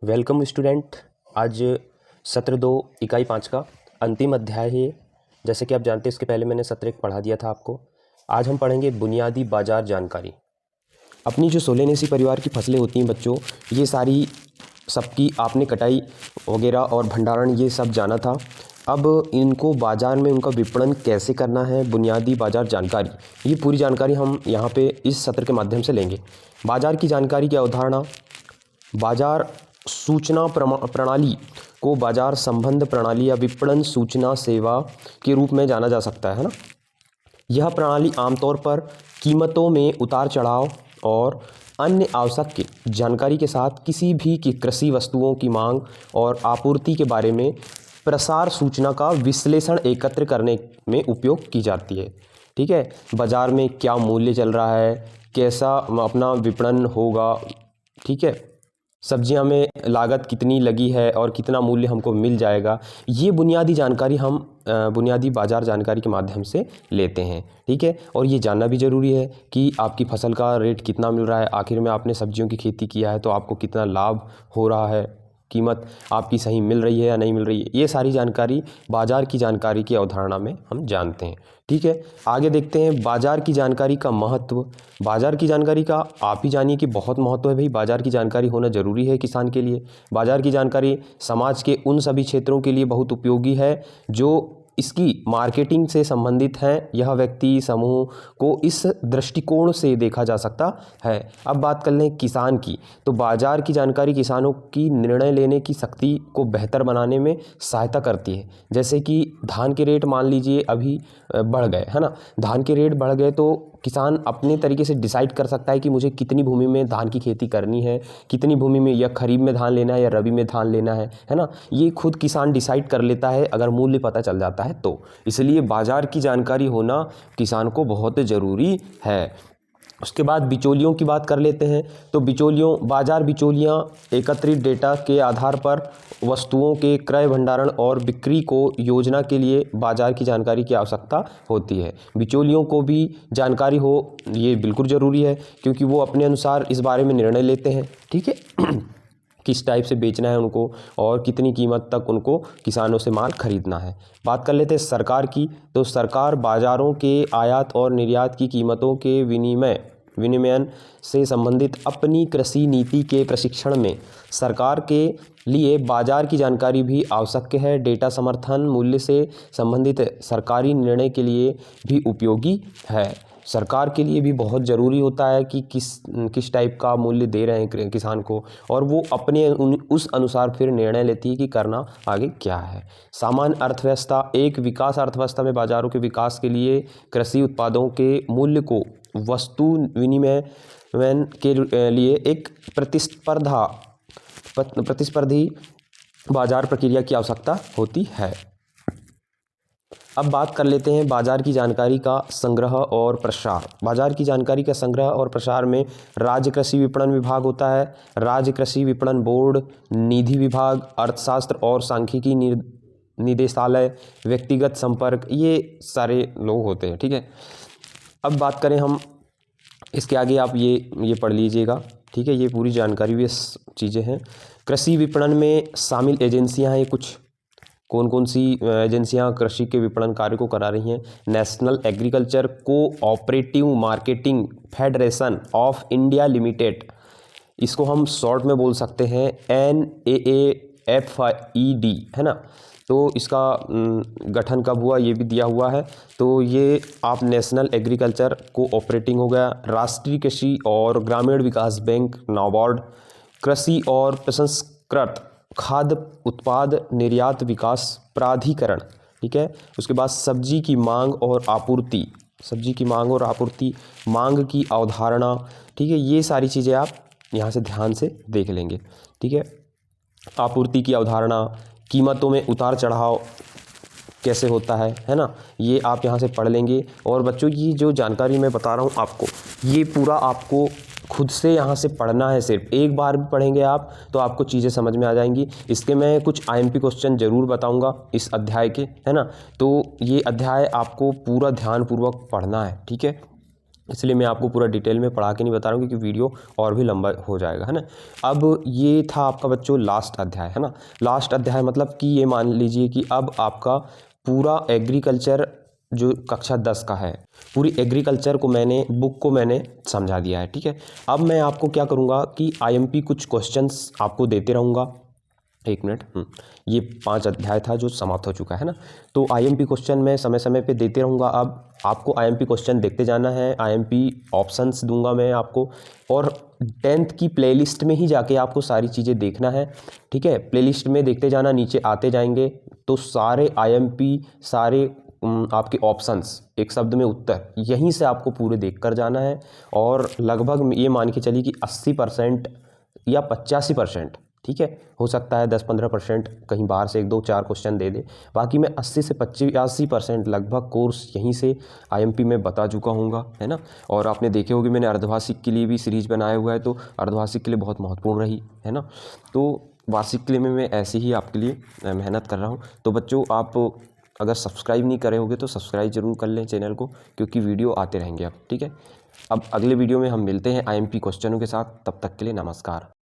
Welcome student. आज सत्र 2 इकाई 5 का अंतिम अध्याय है। जैसे कि आप जानते हैं, इसके पहले मैंने सत्र 1 पढ़ा दिया था आपको। आज हम पढ़ेंगे बुनियादी बाजार जानकारी। अपनी जो सोलेनेसी परिवार की फसलें होती हैं बच्चों, ये सारी सबकी आपने कटाई वगैरह और भंडारण ये सब जाना था। अब इनको बाज़ार में उनका विपणन कैसे करना है, बुनियादी बाज़ार जानकारी, ये पूरी जानकारी हम यहाँ पे इस सत्र के माध्यम से लेंगे। बाज़ार की जानकारी की अवधारणा। बाज़ार सूचना प्रणाली को बाज़ार संबंध प्रणाली या विपणन सूचना सेवा के रूप में जाना जा सकता है ना। यह प्रणाली आमतौर पर कीमतों में उतार चढ़ाव और अन्य आवश्यक जानकारी के साथ किसी भी की कृषि वस्तुओं की मांग और आपूर्ति के बारे में प्रसार सूचना का विश्लेषण एकत्र करने में उपयोग की जाती है। ठीक है, बाज़ार में क्या मूल्य चल रहा है, कैसा अपना विपणन होगा, ठीक है, सब्जियां में लागत कितनी लगी है और कितना मूल्य हमको मिल जाएगा, ये बुनियादी जानकारी हम बुनियादी बाज़ार जानकारी के माध्यम से लेते हैं। ठीक है, और ये जानना भी ज़रूरी है कि आपकी फसल का रेट कितना मिल रहा है, आखिर में आपने सब्जियों की खेती किया है तो आपको कितना लाभ हो रहा है, कीमत आपकी सही मिल रही है या नहीं मिल रही है, ये सारी जानकारी बाज़ार की जानकारी की अवधारणा में हम जानते हैं। ठीक है, आगे देखते हैं बाज़ार की जानकारी का महत्व। बाज़ार की जानकारी का आप ही जानिए कि बहुत महत्व है भाई। बाज़ार की जानकारी होना ज़रूरी है किसान के लिए। बाज़ार की जानकारी समाज के उन सभी क्षेत्रों के लिए बहुत उपयोगी है जो इसकी मार्केटिंग से संबंधित हैं। यह व्यक्ति समूह को इस दृष्टिकोण से देखा जा सकता है। अब बात कर लें किसान की, तो बाज़ार की जानकारी किसानों की निर्णय लेने की शक्ति को बेहतर बनाने में सहायता करती है। जैसे कि धान के रेट मान लीजिए अभी बढ़ गए, है ना। धान के रेट बढ़ गए तो किसान अपने तरीके से डिसाइड कर सकता है कि मुझे कितनी भूमि में धान की खेती करनी है, कितनी भूमि में, या खरीफ में धान लेना है या रबी में धान लेना है ना। ये खुद किसान डिसाइड कर लेता है अगर मूल्य पता चल जाता है तो। इसलिए बाज़ार की जानकारी होना किसान को बहुत ज़रूरी है। उसके बाद बिचौलियों की बात कर लेते हैं। तो बाज़ार बिचौलियाँ एकत्रित डेटा के आधार पर वस्तुओं के क्रय, भंडारण और बिक्री को योजना के लिए बाज़ार की जानकारी की आवश्यकता होती है। बिचौलियों को भी जानकारी हो, ये बिल्कुल ज़रूरी है, क्योंकि वो अपने अनुसार इस बारे में निर्णय लेते हैं। ठीक है किस टाइप से बेचना है उनको और कितनी कीमत तक उनको किसानों से माल खरीदना है। बात कर लेते हैं सरकार की। तो सरकार बाज़ारों के आयात और निर्यात की कीमतों के विनिमयन से संबंधित अपनी कृषि नीति के प्रशिक्षण में सरकार के लिए बाज़ार की जानकारी भी आवश्यक है। डेटा समर्थन मूल्य से संबंधित सरकारी निर्णय के लिए भी उपयोगी है। सरकार के लिए भी बहुत ज़रूरी होता है कि किस टाइप का मूल्य दे रहे हैं किसान को, और वो अपने उस अनुसार फिर निर्णय लेती है कि करना आगे क्या है। सामान्य अर्थव्यवस्था। एक विकास अर्थव्यवस्था में बाज़ारों के विकास के लिए कृषि उत्पादों के मूल्य को वस्तु विनिमय के लिए एक प्रतिस्पर्धी बाज़ार प्रक्रिया की आवश्यकता होती है। अब बात कर लेते हैं बाज़ार की जानकारी का संग्रह और प्रसार। बाज़ार की जानकारी का संग्रह और प्रसार में राज्य कृषि विपणन विभाग होता है, राज्य कृषि विपणन बोर्ड, निधि विभाग, अर्थशास्त्र और सांख्यिकी निदेशालय, व्यक्तिगत संपर्क, ये सारे लोग होते हैं। ठीक है, अब बात करें हम इसके आगे, आप ये पढ़ लीजिएगा। ठीक है, ये पूरी जानकारी भी चीज़ें हैं। कृषि विपणन में शामिल एजेंसियां हैं कुछ। कौन कौन सी एजेंसियां कृषि के विपणन कार्य को करा रही हैं? National agriculture cooperative marketing federation of India limited, इसको हम शॉर्ट में बोल सकते हैं NAAFED, है ना। तो इसका गठन कब हुआ ये भी दिया हुआ है। तो ये आप नेशनल एग्रीकल्चर कोऑपरेटिंग हो गया। राष्ट्रीय कृषि और ग्रामीण विकास बैंक नाबार्ड, कृषि और प्रसंस्कृत खाद्य उत्पाद निर्यात विकास प्राधिकरण। ठीक है, उसके बाद सब्जी की मांग और आपूर्ति, मांग की अवधारणा। ठीक है, ये सारी चीज़ें आप यहाँ से ध्यान से देख लेंगे। ठीक है, आपूर्ति की अवधारणा, कीमतों में उतार चढ़ाव कैसे होता है ना, ये आप यहाँ से पढ़ लेंगे। और बच्चों की जो जानकारी मैं बता रहा हूँ आपको, ये पूरा आपको खुद से यहाँ से पढ़ना है। सिर्फ एक बार भी पढ़ेंगे आप तो आपको चीज़ें समझ में आ जाएंगी। इसके मैं कुछ IMP क्वेश्चन ज़रूर बताऊँगा इस अध्याय के, है ना। तो ये अध्याय आपको पूरा ध्यानपूर्वक पढ़ना है। ठीक है, इसलिए मैं आपको पूरा डिटेल में पढ़ा के नहीं बता रहा हूँ, क्योंकि वीडियो और भी लंबा हो जाएगा, है ना। अब ये था आपका बच्चों लास्ट अध्याय, है ना। लास्ट अध्याय मतलब कि ये मान लीजिए कि अब आपका पूरा एग्रीकल्चर जो कक्षा 10 का है, पूरी एग्रीकल्चर को बुक को मैंने समझा दिया है, ठीक है। अब मैं आपको क्या करूँगा कि आईएमपी कुछ क्वेश्चंस आपको देते रहूँगा। एक मिनट, ये 5 अध्याय था जो समाप्त हो चुका है ना। तो आईएमपी क्वेश्चन मैं समय समय पे देते रहूँगा। अब आपको आईएमपी क्वेश्चन देखते जाना है, आईएमपी ऑप्शंस दूंगा मैं आपको, और 10th की प्लेलिस्ट में ही जाके आपको सारी चीज़ें देखना है, ठीक है। प्लेलिस्ट में देखते जाना, नीचे आते जाएंगे तो सारे आईएमपी, सारे आपके ऑप्शंस, एक शब्द में उत्तर, यहीं से आपको पूरे देख कर जाना है। और लगभग ये मान के चलिए कि 80% या 85%, ठीक है, हो सकता है 10-15% कहीं बाहर से 1-2-4 क्वेश्चन दे दे, बाकी मैं 80 से 85% लगभग कोर्स यहीं से आईएमपी में बता चुका हूँगा, है ना। और आपने देखे होंगे मैंने अर्धवार्षिक के लिए भी सीरीज बनाया हुआ है, तो अर्धवार्षिक के लिए बहुत महत्वपूर्ण रही, है ना। तो वार्षिक के लिए मैं ऐसे ही आपके लिए मेहनत कर रहा हूँ। तो बच्चों, आप अगर सब्सक्राइब नहीं करे होगे तो सब्सक्राइब जरूर कर लें चैनल को, क्योंकि वीडियो आते रहेंगे अब, ठीक है। अब अगले वीडियो में हम मिलते हैं आईएमपी क्वेश्चनों के साथ, तब तक के लिए नमस्कार।